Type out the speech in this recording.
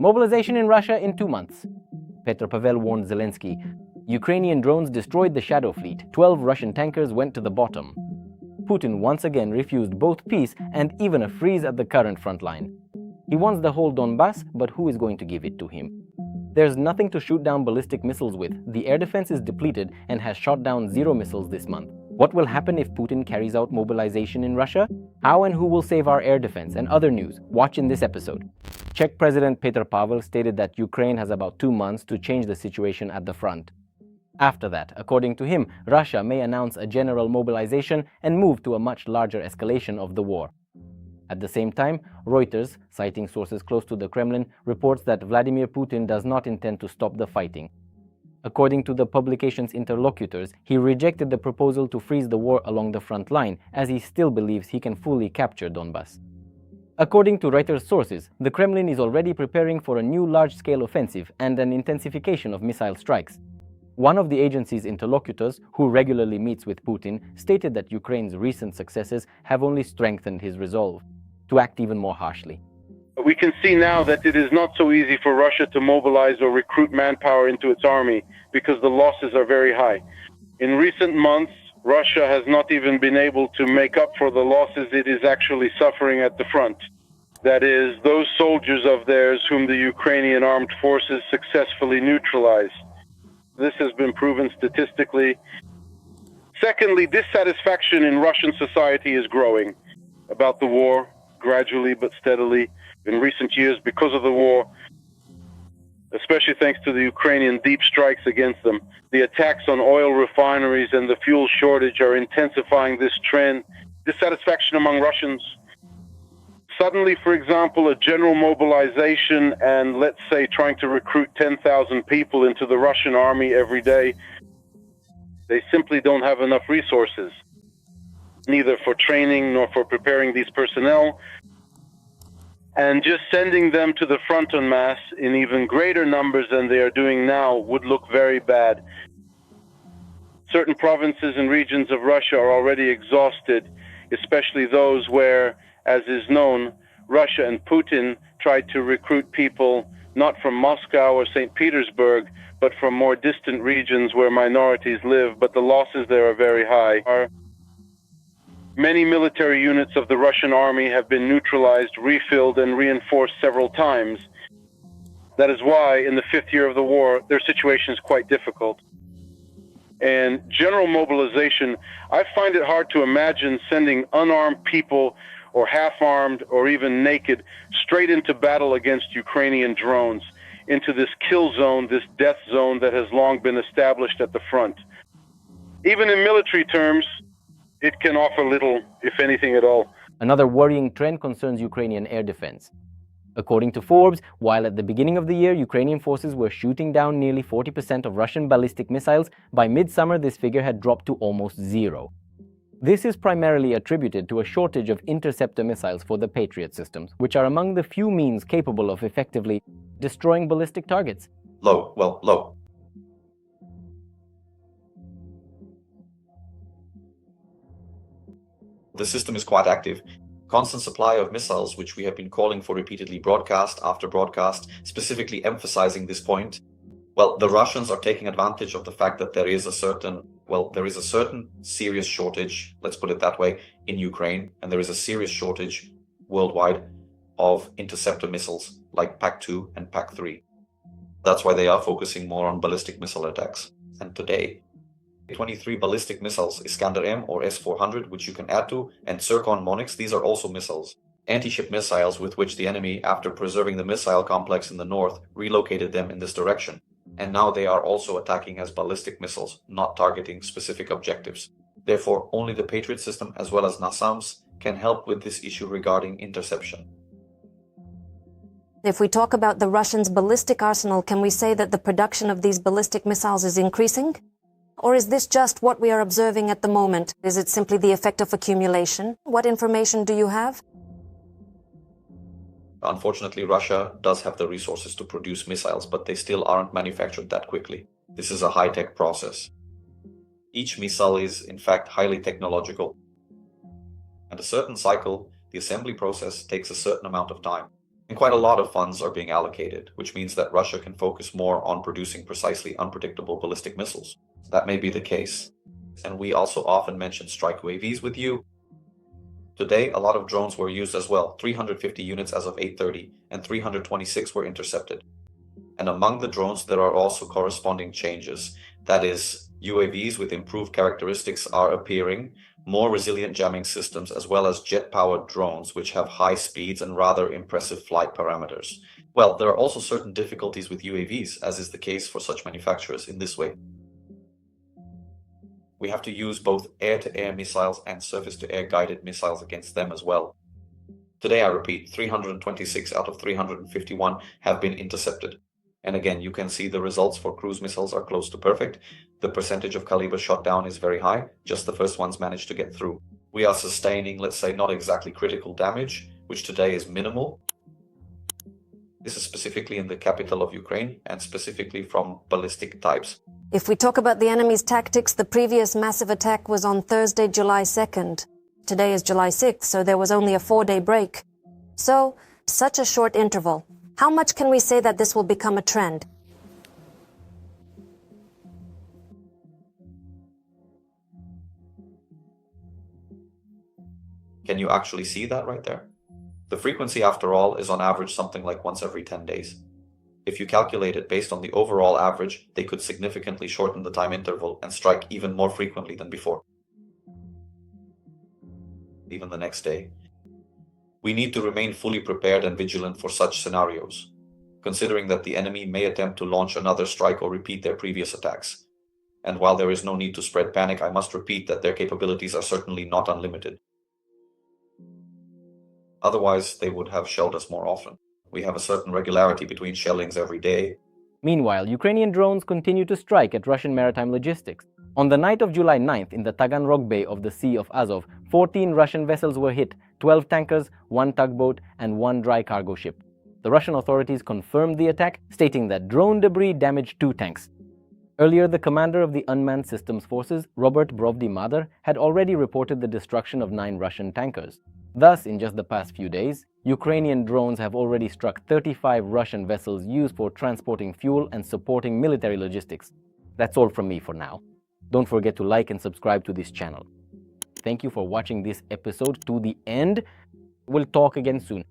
Mobilization in Russia in 2 months. Petr Pavel warned Zelensky. Ukrainian drones destroyed the Shadow Fleet. 12 Russian tankers went to the bottom. Putin once again refused both peace and even a freeze at the current front line. He wants the whole Donbass, but who is going to give it to him? There's nothing to shoot down ballistic missiles with. The air defense is depleted and has shot down 0 missiles this month. What will happen if Putin carries out mobilization in Russia? How and who will save our air defense? And other news. Watch in this episode. Czech President Petr Pavel stated that Ukraine has about 2 months to change the situation at the front. After that, according to him, Russia may announce a general mobilization and move to a much larger escalation of the war. At the same time, Reuters, citing sources close to the Kremlin, reports that Vladimir Putin does not intend to stop the fighting. According to the publication's interlocutors, he rejected the proposal to freeze the war along the front line, as he still believes he can fully capture Donbass. According to Reuters sources, the Kremlin is already preparing for a new large-scale offensive and an intensification of missile strikes. One of the agency's interlocutors, who regularly meets with Putin, stated that Ukraine's recent successes have only strengthened his resolve to act even more harshly. We can see now that it is not so easy for Russia to mobilize or recruit manpower into its army because the losses are very high. In recent months, Russia has not even been able to make up for the losses it is actually suffering at the front. That is, those soldiers of theirs whom the Ukrainian armed forces successfully neutralized. This has been proven statistically. Secondly, dissatisfaction in Russian society is growing about the war, gradually but steadily. In recent years, because of the war, especially thanks to the Ukrainian deep strikes against them, the attacks on oil refineries and the fuel shortage are intensifying this trend. Dissatisfaction among Russians. Suddenly, for example, a general mobilization and, let's say, trying to recruit 10,000 people into the Russian army every day, they simply don't have enough resources, neither for training nor for preparing these personnel. And just sending them to the front en masse in even greater numbers than they are doing now would look very bad. Certain provinces and regions of Russia are already exhausted, especially those where, as is known, Russia and Putin tried to recruit people not from Moscow or St. Petersburg, but from more distant regions where minorities live, but the losses there are very high. Many military units of the Russian army have been neutralized, refilled, and reinforced several times. That is why, in the 5th year of the war, their situation is quite difficult. And general mobilization, I find it hard to imagine sending unarmed people or half-armed or even naked straight into battle against Ukrainian drones, into this kill zone, this death zone that has long been established at the front. Even in military terms, it can offer little, if anything at all. Another worrying trend concerns Ukrainian air defense. According to Forbes, while at the beginning of the year Ukrainian forces were shooting down nearly 40% of Russian ballistic missiles, by midsummer this figure had dropped to almost 0. This is primarily attributed to a shortage of interceptor missiles for the Patriot systems, which are among the few means capable of effectively destroying ballistic targets. Low. The system is quite active. Constant supply of missiles, which we have been calling for repeatedly broadcast after broadcast, specifically emphasizing this point. Well, the Russians are taking advantage of the fact that there is a certain serious shortage, let's put it that way, in Ukraine, and there is a serious shortage worldwide of interceptor missiles like PAC-2 and PAC-3. That's why they are focusing more on ballistic missile attacks. And today, 23 ballistic missiles, Iskander-M or S-400, which you can add to, and Zircon-Monix, these are also missiles. Anti-ship missiles with which the enemy, after preserving the missile complex in the north, relocated them in this direction. And now they are also attacking as ballistic missiles, not targeting specific objectives. Therefore, only the Patriot system as well as NASAMS can help with this issue regarding interception. If we talk about the Russians' ballistic arsenal, can we say that the production of these ballistic missiles is increasing? Or is this just what we are observing at the moment? Is it simply the effect of accumulation? What information do you have? Unfortunately, Russia does have the resources to produce missiles, but they still aren't manufactured that quickly. This is a high-tech process. Each missile is, in fact, highly technological. At a certain cycle, the assembly process takes a certain amount of time. And quite a lot of funds are being allocated, which means that Russia can focus more on producing precisely unpredictable ballistic missiles. That may be the case. And we also often mention strike UAVs with you. Today, a lot of drones were used as well, 350 units as of 8:30, and 326 were intercepted. And among the drones, there are also corresponding changes. That is, UAVs with improved characteristics are appearing, more resilient jamming systems, as well as jet-powered drones, which have high speeds and rather impressive flight parameters. Well, there are also certain difficulties with UAVs, as is the case for such manufacturers in this way. We have to use both air-to-air missiles and surface-to-air guided missiles against them as well. Today, I repeat, 326 out of 351 have been intercepted. And again, you can see the results for cruise missiles are close to perfect. The percentage of caliber shot down is very high. Just the first ones managed to get through. We are sustaining, let's say, not exactly critical damage, which today is minimal. This is specifically in the capital of Ukraine and specifically from ballistic types. If we talk about the enemy's tactics, the previous massive attack was on Thursday, July 2nd. Today is July 6th, so there was only a 4-day break. So, such a short interval. How much can we say that this will become a trend? Can you actually see that right there? The frequency, after all, is on average something like once every 10 days. If you calculate it based on the overall average, they could significantly shorten the time interval and strike even more frequently than before. Even the next day. We need to remain fully prepared and vigilant for such scenarios, considering that the enemy may attempt to launch another strike or repeat their previous attacks. And while there is no need to spread panic, I must repeat that their capabilities are certainly not unlimited. Otherwise, they would have shelled us more often. We have a certain regularity between shellings every day. Meanwhile, Ukrainian drones continue to strike at Russian maritime logistics. On the night of July 9th, in the Taganrog Bay of the Sea of Azov, 14 Russian vessels were hit, 12 tankers, 1 tugboat, and 1 dry cargo ship. The Russian authorities confirmed the attack, stating that drone debris damaged 2 tanks. Earlier, the commander of the Unmanned Systems Forces, Robert Brovdy-Madar, had already reported the destruction of 9 Russian tankers. Thus, in just the past few days, Ukrainian drones have already struck 35 Russian vessels used for transporting fuel and supporting military logistics. That's all from me for now. Don't forget to like and subscribe to this channel. Thank you for watching this episode to the end. We'll talk again soon.